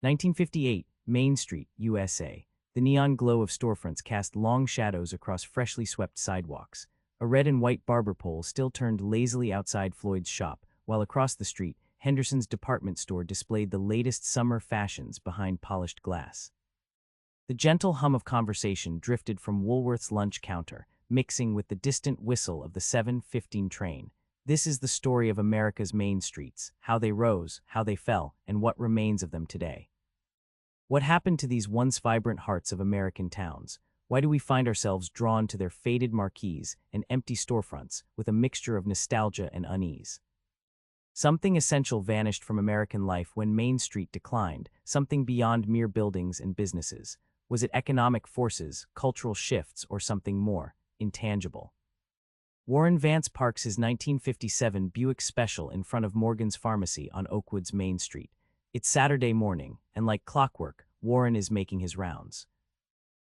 1958, Main Street, USA. The neon glow of storefronts cast long shadows across freshly swept sidewalks. A red and white barber pole still turned lazily outside Floyd's shop, while across the street, Henderson's department store displayed the latest summer fashions behind polished glass. The gentle hum of conversation drifted from Woolworth's lunch counter, mixing with the distant whistle of the 7:15 train. This is the story of America's main streets, how they rose, how they fell, and what remains of them today. What happened to these once vibrant hearts of American towns? Why do we find ourselves drawn to their faded marquees and empty storefronts with a mixture of nostalgia and unease? Something essential vanished from American life when Main Street declined, something beyond mere buildings and businesses. Was it economic forces, cultural shifts, or something more, intangible? Warren Vance parks his 1957 Buick Special in front of Morgan's Pharmacy on Oakwood's Main Street. It's Saturday morning, and like clockwork, Warren is making his rounds.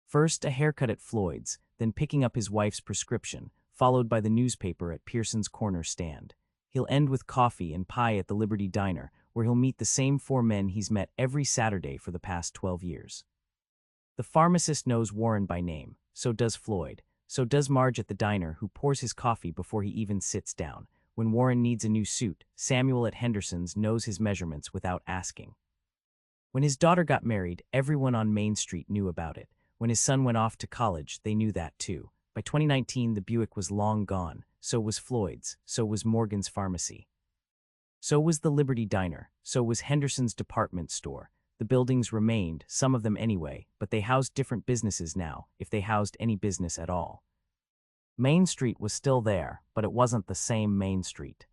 First, a haircut at Floyd's, then picking up his wife's prescription, followed by the newspaper at Pearson's corner stand. He'll end with coffee and pie at the Liberty Diner, where he'll meet the same four men he's met every Saturday for the past 12 years. The pharmacist knows Warren by name, so does Floyd, so does Marge at the diner, who pours his coffee before he even sits down. When Warren needs a new suit, Samuel at Henderson's knows his measurements without asking. When his daughter got married, everyone on Main Street knew about it. When his son went off to college, they knew that too. By 2019, the Buick was long gone. So was Floyd's, so was Morgan's Pharmacy. So was the Liberty Diner, so was Henderson's department store. The buildings remained, some of them anyway, but they housed different businesses now, if they housed any business at all. Main Street was still there, but it wasn't the same Main Street.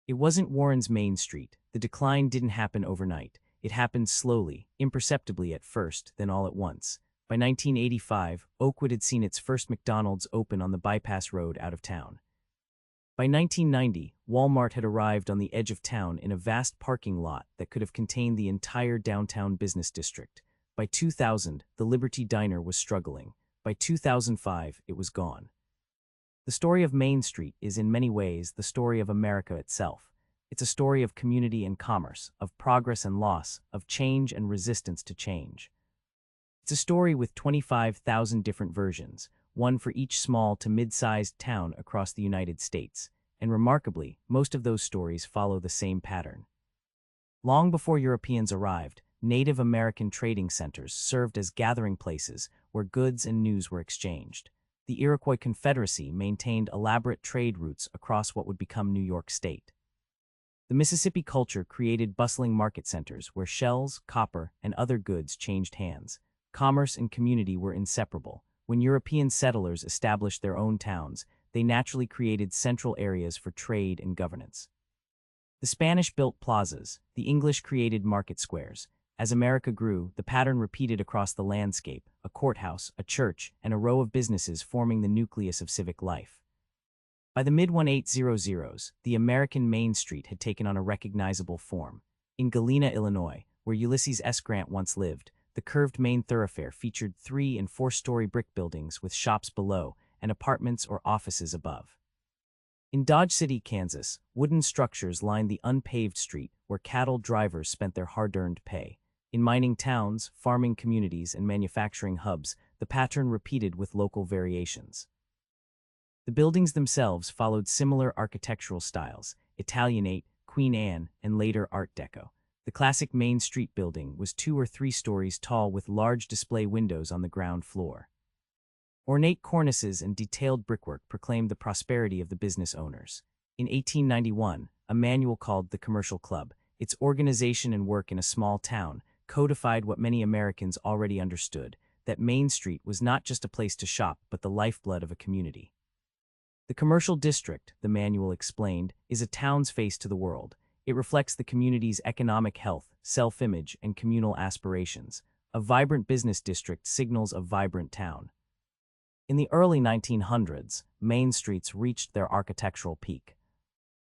It wasn't Warren's Main Street. The decline didn't happen overnight. It happened slowly, imperceptibly at first, then all at once. By 1985, Oakwood had seen its first McDonald's open on the bypass road out of town. By 1990, Walmart had arrived on the edge of town in a vast parking lot that could have contained the entire downtown business district. By 2000, the Liberty Diner was struggling. By 2005, it was gone. The story of Main Street is in many ways the story of America itself. It's a story of community and commerce, of progress and loss, of change and resistance to change. It's a story with 25,000 different versions, one for each small to mid-sized town across the United States, and remarkably, most of those stories follow the same pattern. Long before Europeans arrived, Native American trading centers served as gathering places where goods and news were exchanged. The Iroquois Confederacy maintained elaborate trade routes across what would become New York State. The Mississippi culture created bustling market centers where shells, copper, and other goods changed hands. Commerce and community were inseparable. When European settlers established their own towns, they naturally created central areas for trade and governance. The Spanish built plazas, the English created market squares. As America grew, the pattern repeated across the landscape: a courthouse, a church, and a row of businesses forming the nucleus of civic life. By the mid-1800s, the American Main Street had taken on a recognizable form. In Galena, Illinois, where Ulysses S. Grant once lived, the curved main thoroughfare featured 3- and 4-story brick buildings with shops below and apartments or offices above. In Dodge City, Kansas, wooden structures lined the unpaved street where cattle drivers spent their hard-earned pay. In mining towns, farming communities, and manufacturing hubs, the pattern repeated with local variations. The buildings themselves followed similar architectural styles: Italianate, Queen Anne, and later Art Deco. The classic Main Street building was 2 or 3 stories tall with large display windows on the ground floor. Ornate cornices and detailed brickwork proclaimed the prosperity of the business owners. In 1891, a manual called The Commercial Club, its organization and work in a small town, codified what many Americans already understood: that Main Street was not just a place to shop but the lifeblood of a community. The commercial district, the manual explained, is a town's face to the world. It reflects the community's economic health, self-image, and communal aspirations. A vibrant business district signals a vibrant town. In the early 1900s, main streets reached their architectural peak.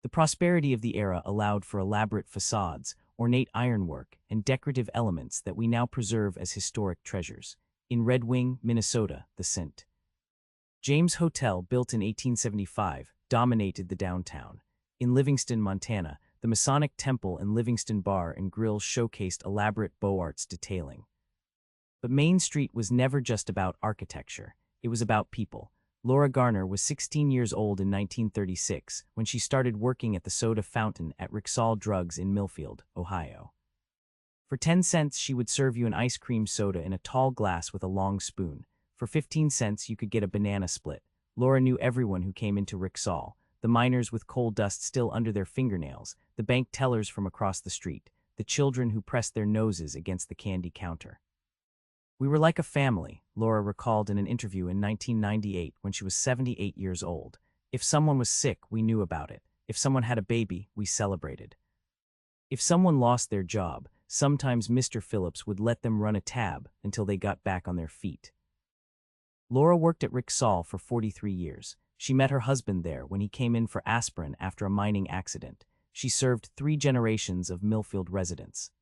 The prosperity of the era allowed for elaborate facades, ornate ironwork, and decorative elements that we now preserve as historic treasures. In Red Wing, Minnesota, the St. James Hotel, built in 1875, dominated the downtown. In Livingston, Montana, The Masonic Temple and Livingston Bar and Grill showcased elaborate Beaux Arts detailing. But Main Street was never just about architecture. It was about people. Laura Garner was 16 years old in 1936 when she started working at the soda fountain at Rexall Drugs in Millfield, Ohio. For 10 cents, she would serve you an ice cream soda in a tall glass with a long spoon. For 15 cents, you could get a banana split. Laura knew everyone who came into Rexall, the miners with coal dust still under their fingernails, the bank tellers from across the street, the children who pressed their noses against the candy counter. "We were like a family," Laura recalled in an interview in 1998 when she was 78 years old. "If someone was sick, we knew about it. If someone had a baby, we celebrated. If someone lost their job, sometimes Mr. Phillips would let them run a tab until they got back on their feet." Laura worked at Rexall for 43 years. She met her husband there when he came in for aspirin after a mining accident. She served 3 generations of Millfield residents.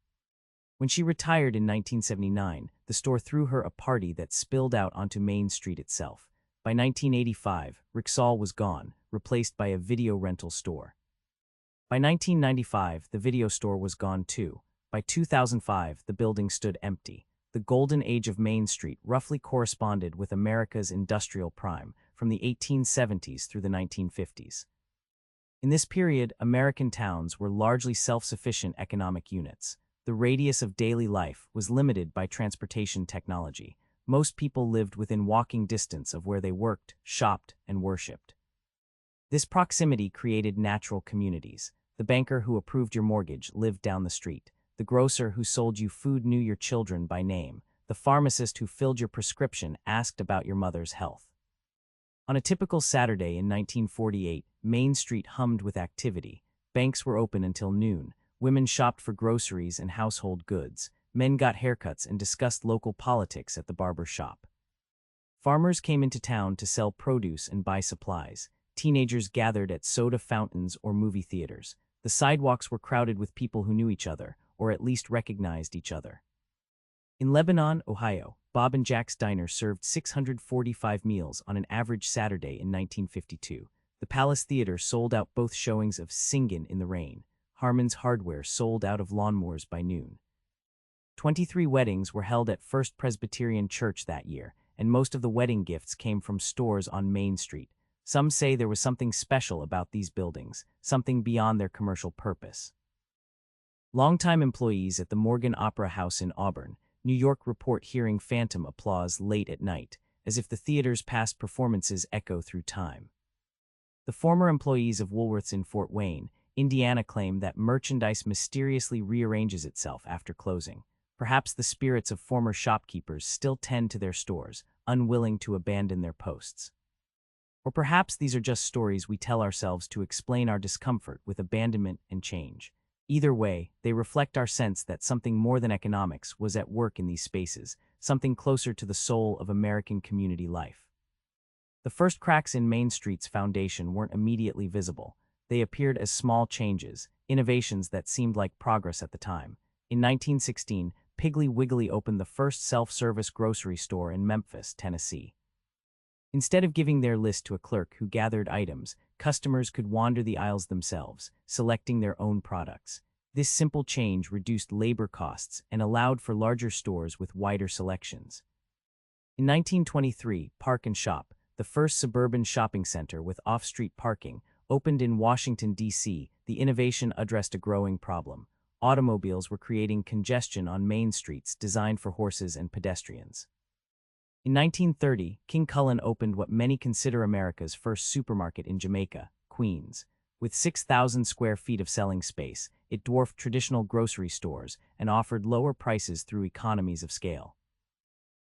When she retired in 1979, the store threw her a party that spilled out onto Main Street itself. By 1985, Rexall was gone, replaced by a video rental store. By 1995, the video store was gone too. By 2005, the building stood empty. The golden age of Main Street roughly corresponded with America's industrial prime, from the 1870s through the 1950s. In this period, American towns were largely self-sufficient economic units. The radius of daily life was limited by transportation technology. Most people lived within walking distance of where they worked, shopped, and worshipped. This proximity created natural communities. The banker who approved your mortgage lived down the street. The grocer who sold you food knew your children by name. The pharmacist who filled your prescription asked about your mother's health. On a typical Saturday in 1948, Main Street hummed with activity. Banks were open until noon. Women shopped for groceries and household goods. Men got haircuts and discussed local politics at the barber shop. Farmers came into town to sell produce and buy supplies. Teenagers gathered at soda fountains or movie theaters. The sidewalks were crowded with people who knew each other, or at least recognized each other. In Lebanon, Ohio, Bob and Jack's Diner served 645 meals on an average Saturday in 1952. The Palace Theater sold out both showings of Singin' in the Rain. Harmon's Hardware sold out of lawnmowers by noon. 23 weddings were held at First Presbyterian Church that year, and most of the wedding gifts came from stores on Main Street. Some say there was something special about these buildings, something beyond their commercial purpose. Longtime employees at the Morgan Opera House in Auburn, New York report hearing phantom applause late at night, as if the theater's past performances echo through time. The former employees of Woolworths in Fort Wayne, Indiana claim that merchandise mysteriously rearranges itself after closing. Perhaps the spirits of former shopkeepers still tend to their stores, unwilling to abandon their posts. Or perhaps these are just stories we tell ourselves to explain our discomfort with abandonment and change. Either way, they reflect our sense that something more than economics was at work in these spaces, something closer to the soul of American community life. The first cracks in Main Street's foundation weren't immediately visible. They appeared as small changes, innovations that seemed like progress at the time. In 1916, Piggly Wiggly opened the first self-service grocery store in Memphis, Tennessee. Instead of giving their list to a clerk who gathered items, customers could wander the aisles themselves, selecting their own products. This simple change reduced labor costs and allowed for larger stores with wider selections. In 1923, Park and Shop, the first suburban shopping center with off-street parking, opened in Washington, D.C. The innovation addressed a growing problem. Automobiles were creating congestion on main streets designed for horses and pedestrians. In 1930, King Cullen opened what many consider America's first supermarket in Jamaica, Queens. With 6,000 square feet of selling space, it dwarfed traditional grocery stores and offered lower prices through economies of scale.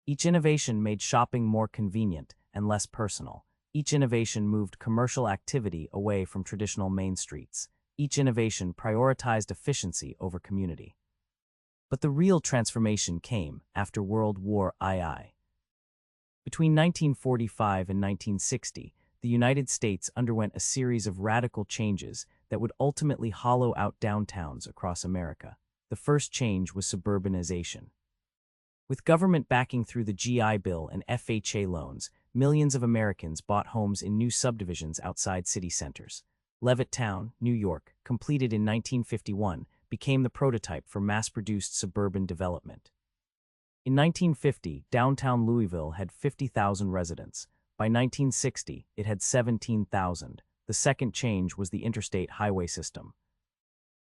Each innovation made shopping more convenient and less personal. Each innovation moved commercial activity away from traditional main streets. Each innovation prioritized efficiency over community. But the real transformation came after World War II. Between 1945 and 1960, the United States underwent a series of radical changes that would ultimately hollow out downtowns across America. The first change was suburbanization. With government backing through the GI Bill and FHA loans, millions of Americans bought homes in new subdivisions outside city centers. Levittown, New York, completed in 1951, became the prototype for mass-produced suburban development. In 1950, downtown Louisville had 50,000 residents. By 1960, it had 17,000. The second change was the interstate highway system.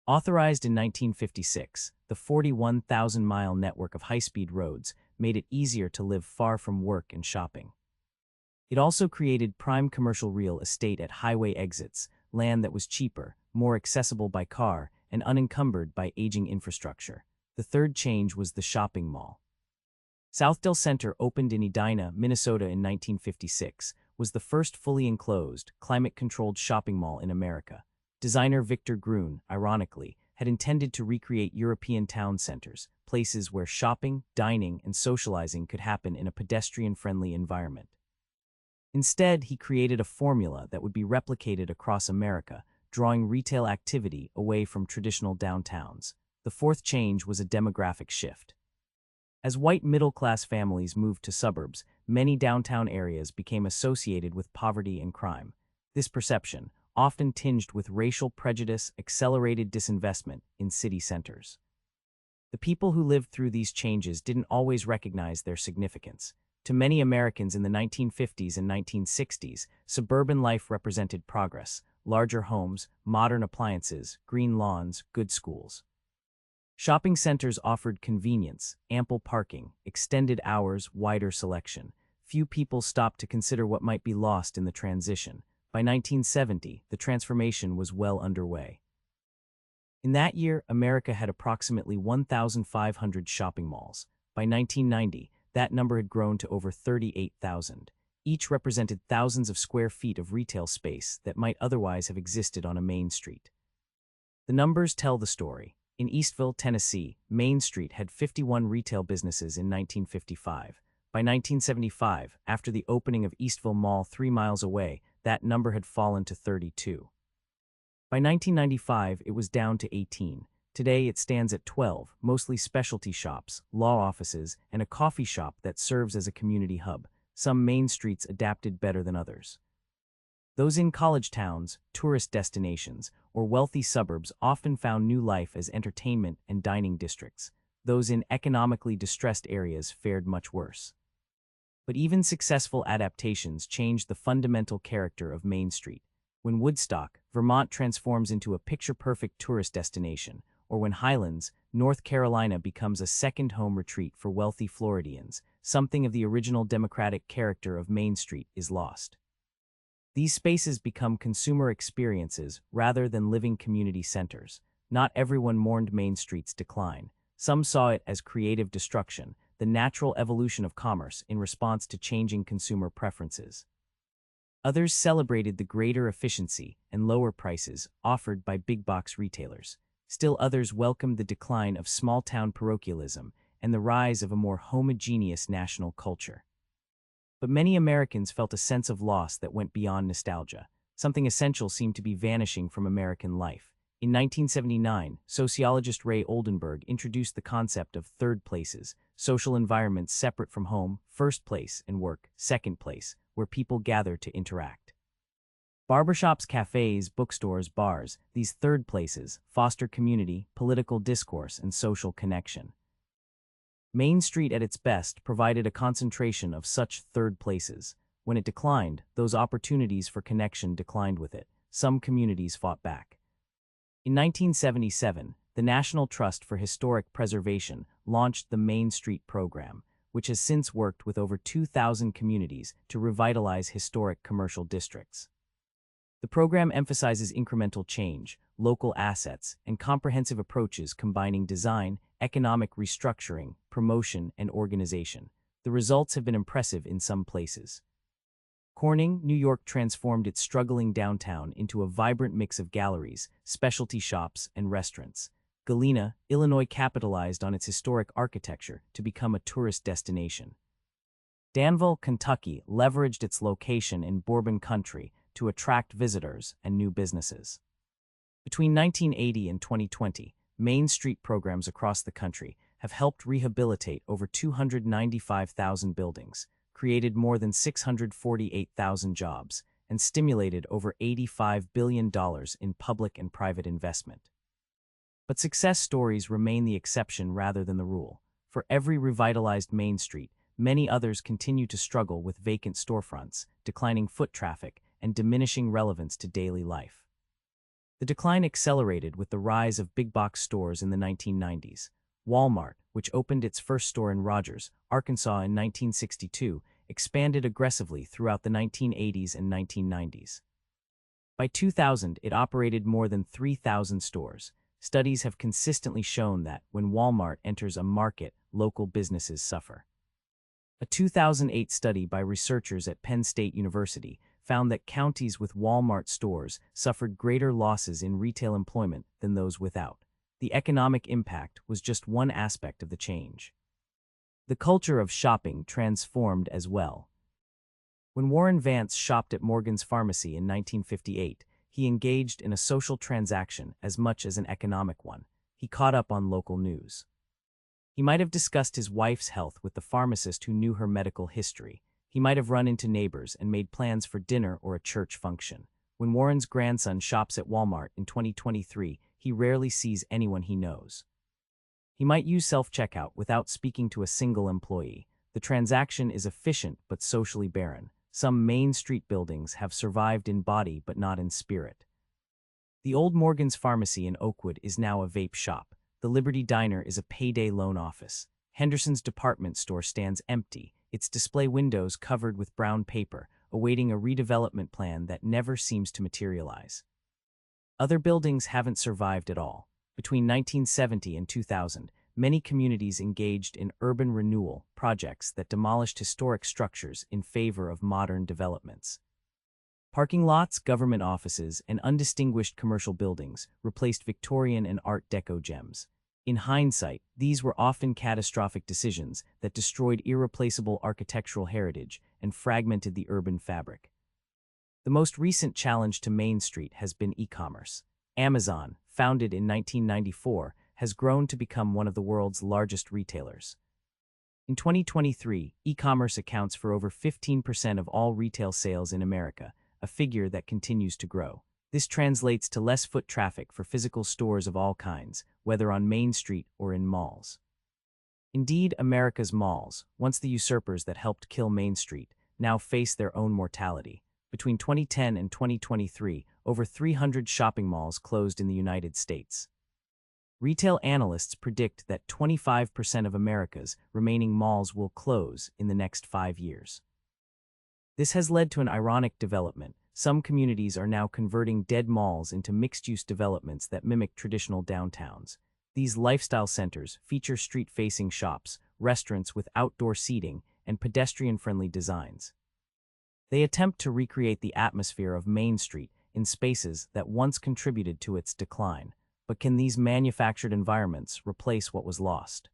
Authorized in 1956, the 41,000-mile network of high-speed roads made it easier to live far from work and shopping. It also created prime commercial real estate at highway exits, land that was cheaper, more accessible by car, and unencumbered by aging infrastructure. The third change was the shopping mall. Southdale Center opened in Edina, Minnesota in 1956, was the first fully enclosed, climate-controlled shopping mall in America. Designer Victor Gruen, ironically, had intended to recreate European town centers, places where shopping, dining, and socializing could happen in a pedestrian-friendly environment. Instead, he created a formula that would be replicated across America, drawing retail activity away from traditional downtowns. The fourth change was a demographic shift. As white middle-class families moved to suburbs, many downtown areas became associated with poverty and crime. This perception, often tinged with racial prejudice, accelerated disinvestment in city centers. The people who lived through these changes didn't always recognize their significance. To many Americans in the 1950s and 1960s, suburban life represented progress: larger homes, modern appliances, green lawns, good schools. Shopping centers offered convenience, ample parking, extended hours, wider selection. Few people stopped to consider what might be lost in the transition. By 1970, the transformation was well underway. In that year, America had approximately 1,500 shopping malls. By 1990, that number had grown to over 38,000. Each represented thousands of square feet of retail space that might otherwise have existed on a main street. The numbers tell the story. In Eastville, Tennessee, Main Street had 51 retail businesses in 1955. By 1975, after the opening of Eastville Mall 3 miles away, that number had fallen to 32. By 1995, it was down to 18. Today, it stands at 12, mostly specialty shops, law offices, and a coffee shop that serves as a community hub. Some main streets adapted better than others. Those in college towns, tourist destinations, or wealthy suburbs often found new life as entertainment and dining districts. Those in economically distressed areas fared much worse. But even successful adaptations changed the fundamental character of Main Street. When Woodstock, Vermont transforms into a picture-perfect tourist destination, or when Highlands, North Carolina becomes a second home retreat for wealthy Floridians, something of the original democratic character of Main Street is lost. These spaces become consumer experiences rather than living community centers. Not everyone mourned Main Street's decline. Some saw it as creative destruction, the natural evolution of commerce in response to changing consumer preferences. Others celebrated the greater efficiency and lower prices offered by big-box retailers. Still others welcomed the decline of small-town parochialism and the rise of a more homogeneous national culture. But many Americans felt a sense of loss that went beyond nostalgia. Something essential seemed to be vanishing from American life. In 1979, sociologist Ray Oldenburg introduced the concept of third places, social environments separate from home, first place, and work, second place, where people gather to interact. Barbershops, cafes, bookstores, bars, these third places foster community, political discourse, and social connection. Main Street at its best provided a concentration of such third places. When it declined, those opportunities for connection declined with it. Some communities fought back. In 1977, the National Trust for Historic Preservation launched the Main Street Program, which has since worked with over 2,000 communities to revitalize historic commercial districts. The program emphasizes incremental change, local assets, and comprehensive approaches combining design, economic restructuring, promotion, and organization. The results have been impressive in some places. Corning, New York transformed its struggling downtown into a vibrant mix of galleries, specialty shops, and restaurants. Galena, Illinois capitalized on its historic architecture to become a tourist destination. Danville, Kentucky leveraged its location in Bourbon Country to attract visitors and new businesses. Between 1980 and 2020, Main Street programs across the country have helped rehabilitate over 295,000 buildings, created more than 648,000 jobs, and stimulated over $85 billion in public and private investment. But success stories remain the exception rather than the rule. For every revitalized Main Street, many others continue to struggle with vacant storefronts, declining foot traffic, and diminishing relevance to daily life. The decline accelerated with the rise of big-box stores in the 1990s. Walmart, which opened its first store in Rogers, Arkansas in 1962, expanded aggressively throughout the 1980s and 1990s. By 2000, it operated more than 3,000 stores. Studies have consistently shown that when Walmart enters a market, local businesses suffer. A 2008 study by researchers at Penn State University found that counties with Walmart stores suffered greater losses in retail employment than those without. The economic impact was just one aspect of the change. The culture of shopping transformed as well. When Warren Vance shopped at Morgan's Pharmacy in 1958, he engaged in a social transaction as much as an economic one. He caught up on local news. He might have discussed his wife's health with the pharmacist who knew her medical history. He might have run into neighbors and made plans for dinner or a church function. When Warren's grandson shops at Walmart in 2023, he rarely sees anyone he knows. He might use self-checkout without speaking to a single employee. The transaction is efficient but socially barren. Some Main Street buildings have survived in body but not in spirit. The old Morgan's Pharmacy in Oakwood is now a vape shop. The Liberty Diner is a payday loan office. Henderson's department store stands empty, its display windows covered with brown paper, awaiting a redevelopment plan that never seems to materialize. Other buildings haven't survived at all. Between 1970 and 2000, many communities engaged in urban renewal projects that demolished historic structures in favor of modern developments. Parking lots, government offices, and undistinguished commercial buildings replaced Victorian and Art Deco gems. In hindsight, these were often catastrophic decisions that destroyed irreplaceable architectural heritage and fragmented the urban fabric. The most recent challenge to Main Street has been e-commerce. Amazon, founded in 1994, has grown to become one of the world's largest retailers. In 2023, e-commerce accounts for over 15% of all retail sales in America, a figure that continues to grow. This translates to less foot traffic for physical stores of all kinds, whether on Main Street or in malls. Indeed, America's malls, once the usurpers that helped kill Main Street, now face their own mortality. Between 2010 and 2023, over 300 shopping malls closed in the United States. Retail analysts predict that 25% of America's remaining malls will close in the next 5 years. This has led to an ironic development. Some communities are now converting dead malls into mixed-use developments that mimic traditional downtowns. These lifestyle centers feature street-facing shops, restaurants with outdoor seating, and pedestrian-friendly designs. They attempt to recreate the atmosphere of Main Street in spaces that once contributed to its decline. But can these manufactured environments replace what was lost?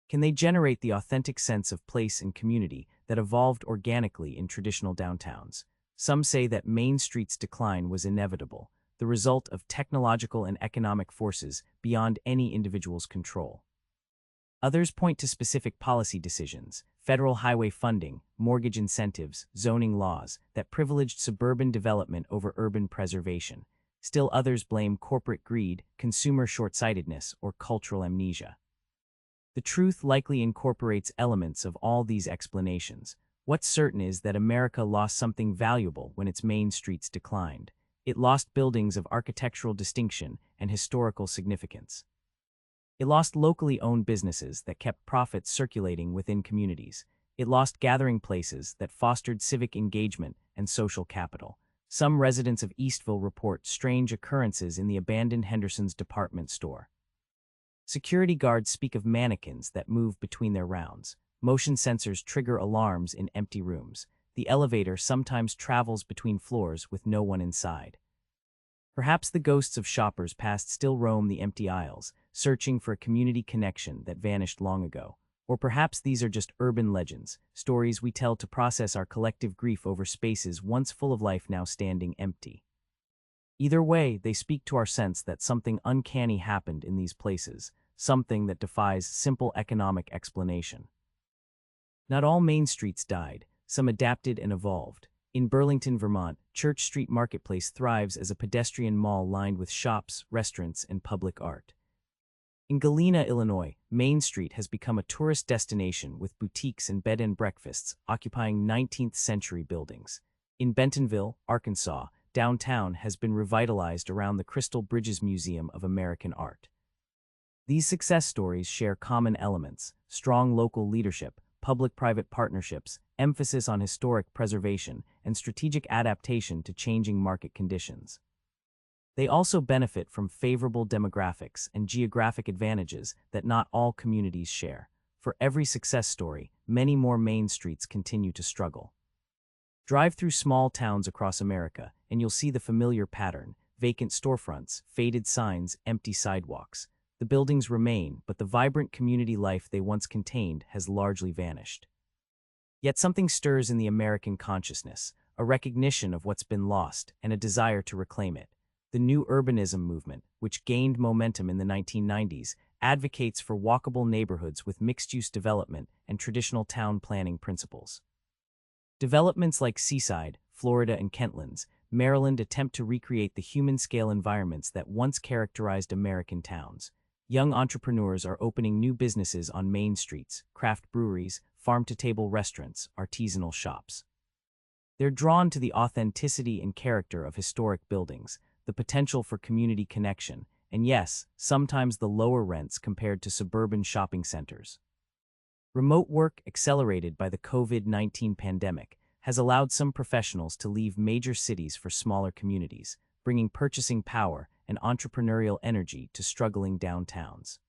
Can they generate the authentic sense of place and community that evolved organically in traditional downtowns? Some say that Main Street's decline was inevitable, the result of technological and economic forces beyond any individual's control. Others point to specific policy decisions, federal highway funding, mortgage incentives, zoning laws that privileged suburban development over urban preservation. Still others blame corporate greed, consumer short-sightedness, or cultural amnesia. The truth likely incorporates elements of all these explanations. What's certain is that America lost something valuable when its main streets declined. It lost buildings of architectural distinction and historical significance. It lost locally owned businesses that kept profits circulating within communities. It lost gathering places that fostered civic engagement and social capital. Some residents of Eastville report strange occurrences in the abandoned Henderson's department store. Security guards speak of mannequins that move between their rounds. Motion sensors trigger alarms in empty rooms. The elevator sometimes travels between floors with no one inside. Perhaps the ghosts of shoppers past still roam the empty aisles, searching for a community connection that vanished long ago. Or perhaps these are just urban legends, stories we tell to process our collective grief over spaces once full of life now standing empty. Either way, they speak to our sense that something uncanny happened in these places, something that defies simple economic explanation. Not all main streets died, some adapted and evolved. In Burlington, Vermont, Church Street Marketplace thrives as a pedestrian mall lined with shops, restaurants, and public art. In Galena, Illinois, Main Street has become a tourist destination with boutiques and bed and breakfasts occupying 19th-century buildings. In Bentonville, Arkansas, downtown has been revitalized around the Crystal Bridges Museum of American Art. These success stories share common elements: strong local leadership, public-private partnerships, emphasis on historic preservation, and strategic adaptation to changing market conditions. They also benefit from favorable demographics and geographic advantages that not all communities share. For every success story, many more main streets continue to struggle. Drive through small towns across America, and you'll see the familiar pattern: vacant storefronts, faded signs, empty sidewalks. The buildings remain, but the vibrant community life they once contained has largely vanished. Yet something stirs in the American consciousness, a recognition of what's been lost and a desire to reclaim it. The new urbanism movement, which gained momentum in the 1990s, advocates for walkable neighborhoods with mixed-use development and traditional town planning principles. Developments like Seaside, Florida, and Kentlands, Maryland attempt to recreate the human-scale environments that once characterized American towns. Young entrepreneurs are opening new businesses on main streets: craft breweries, farm-to-table restaurants, artisanal shops. They're drawn to the authenticity and character of historic buildings, the potential for community connection, and yes, sometimes the lower rents compared to suburban shopping centers. Remote work, accelerated by the COVID-19 pandemic, has allowed some professionals to leave major cities for smaller communities, bringing purchasing power and entrepreneurial energy to struggling downtowns.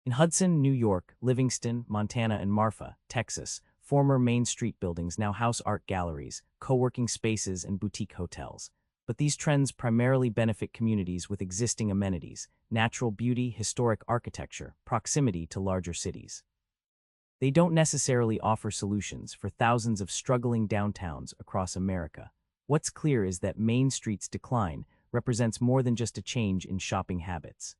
In Hudson, New York, Livingston, Montana, and Marfa, Texas, former Main Street buildings now house art galleries, co-working spaces, and boutique hotels. But these trends primarily benefit communities with existing amenities: natural beauty, historic architecture, proximity to larger cities. They don't necessarily offer solutions for thousands of struggling downtowns across America. What's clear is that Main Street's decline represents more than just a change in shopping habits.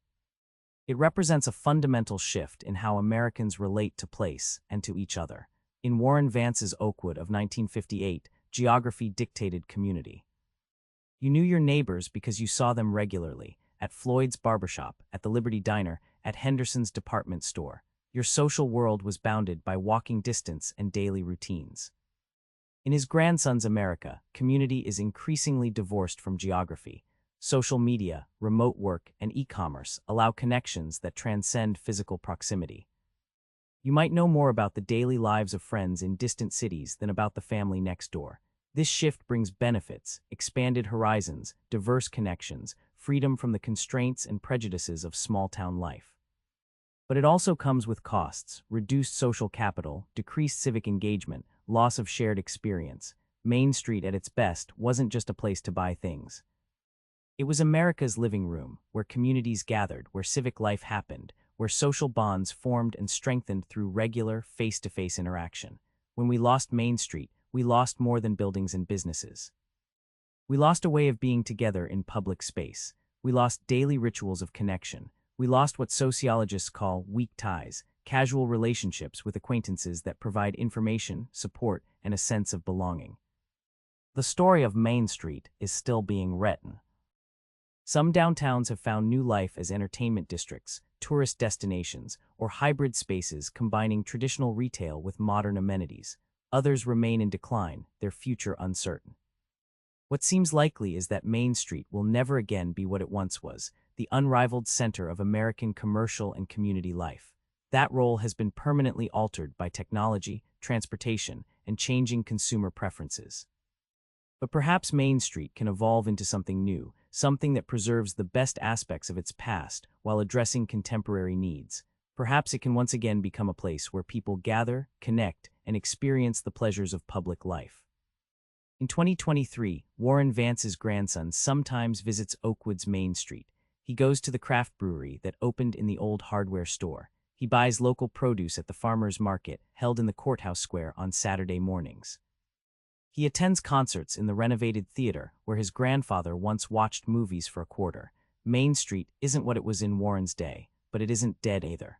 It represents a fundamental shift in how Americans relate to place and to each other. In Warren Vance's Oakwood of 1958, geography dictated community. You knew your neighbors because you saw them regularly, at Floyd's barbershop, at the Liberty Diner, at Henderson's department store. Your social world was bounded by walking distance and daily routines. In his grandson's America, community is increasingly divorced from geography. Social media, remote work, and e-commerce allow connections that transcend physical proximity. You might know more about the daily lives of friends in distant cities than about the family next door. This shift brings benefits: expanded horizons, diverse connections, freedom from the constraints and prejudices of small-town life. But it also comes with costs: reduced social capital, decreased civic engagement, loss of shared experience. Main Street at its best wasn't just a place to buy things. It was America's living room, where communities gathered, where civic life happened, where social bonds formed and strengthened through regular, face-to-face interaction. When we lost Main Street, we lost more than buildings and businesses. We lost a way of being together in public space. We lost daily rituals of connection. We lost what sociologists call weak ties, casual relationships with acquaintances that provide information, support, and a sense of belonging. The story of Main Street is still being written. Some downtowns have found new life as entertainment districts, tourist destinations, or hybrid spaces combining traditional retail with modern amenities. Others remain in decline, their future uncertain. What seems likely is that Main Street will never again be what it once was, the unrivaled center of American commercial and community life. That role has been permanently altered by technology, transportation, and changing consumer preferences. But perhaps Main Street can evolve into something new, something that preserves the best aspects of its past while addressing contemporary needs. Perhaps it can once again become a place where people gather, connect, and experience the pleasures of public life. In 2023, Warren Vance's grandson sometimes visits Oakwood's Main Street. He goes to the craft brewery that opened in the old hardware store. He buys local produce at the farmers market held in the courthouse square on Saturday mornings. He attends concerts in the renovated theater where his grandfather once watched movies for a quarter. Main Street isn't what it was in Warren's day, but it isn't dead either.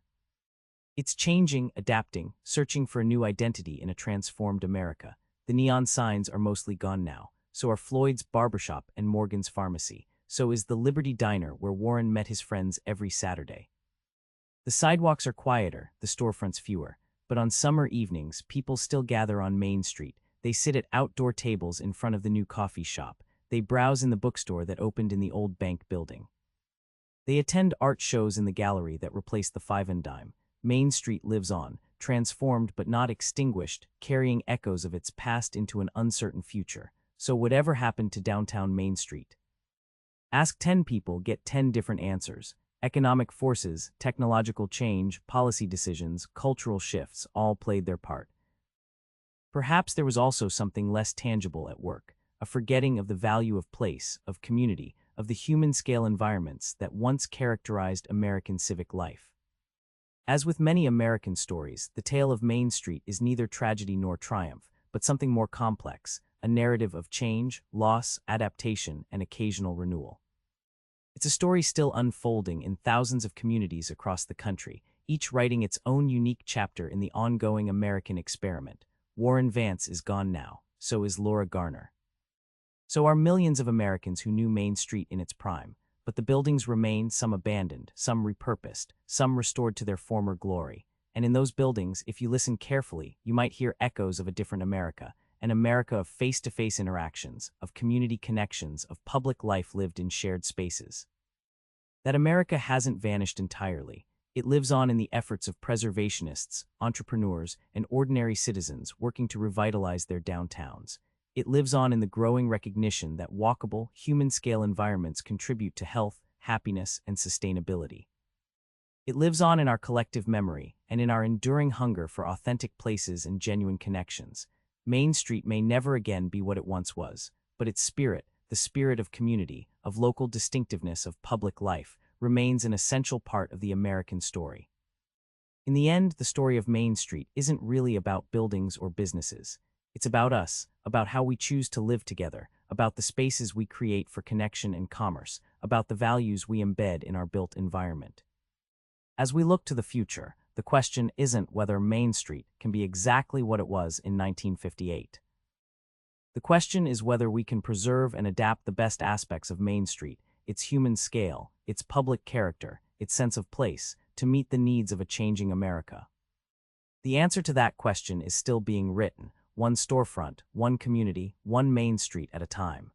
It's changing, adapting, searching for a new identity in a transformed America. The neon signs are mostly gone now. So are Floyd's barbershop and Morgan's pharmacy. So is the Liberty Diner where Warren met his friends every Saturday. The sidewalks are quieter, the storefronts fewer. But on summer evenings, people still gather on Main Street. They sit at outdoor tables in front of the new coffee shop. They browse in the bookstore that opened in the old bank building. They attend art shows in the gallery that replaced the Five and Dime. Main Street lives on, transformed but not extinguished, carrying echoes of its past into an uncertain future. So whatever happened to downtown Main Street? Ask 10 people, get 10 different answers. Economic forces, technological change, policy decisions, cultural shifts all played their part. Perhaps there was also something less tangible at work, a forgetting of the value of place, of community, of the human-scale environments that once characterized American civic life. As with many American stories, the tale of Main Street is neither tragedy nor triumph, but something more complex, a narrative of change, loss, adaptation, and occasional renewal. It's a story still unfolding in thousands of communities across the country, each writing its own unique chapter in the ongoing American experiment. Warren Vance is gone now, so is Laura Garner. So are millions of Americans who knew Main Street in its prime, but the buildings remain, some abandoned, some repurposed, some restored to their former glory. And in those buildings, if you listen carefully, you might hear echoes of a different America, an America of face-to-face interactions, of community connections, of public life lived in shared spaces. That America hasn't vanished entirely. It lives on in the efforts of preservationists, entrepreneurs, and ordinary citizens working to revitalize their downtowns. It lives on in the growing recognition that walkable, human-scale environments contribute to health, happiness, and sustainability. It lives on in our collective memory and in our enduring hunger for authentic places and genuine connections. Main Street may never again be what it once was, but its spirit, the spirit of community, of local distinctiveness of public life, remains an essential part of the American story. In the end, the story of Main Street isn't really about buildings or businesses. It's about us, about how we choose to live together, about the spaces we create for connection and commerce, about the values we embed in our built environment. As we look to the future, the question isn't whether Main Street can be exactly what it was in 1958. The question is whether we can preserve and adapt the best aspects of Main Street, its human scale, its public character, its sense of place, to meet the needs of a changing America. The answer to that question is still being written, one storefront, one community, one Main Street at a time.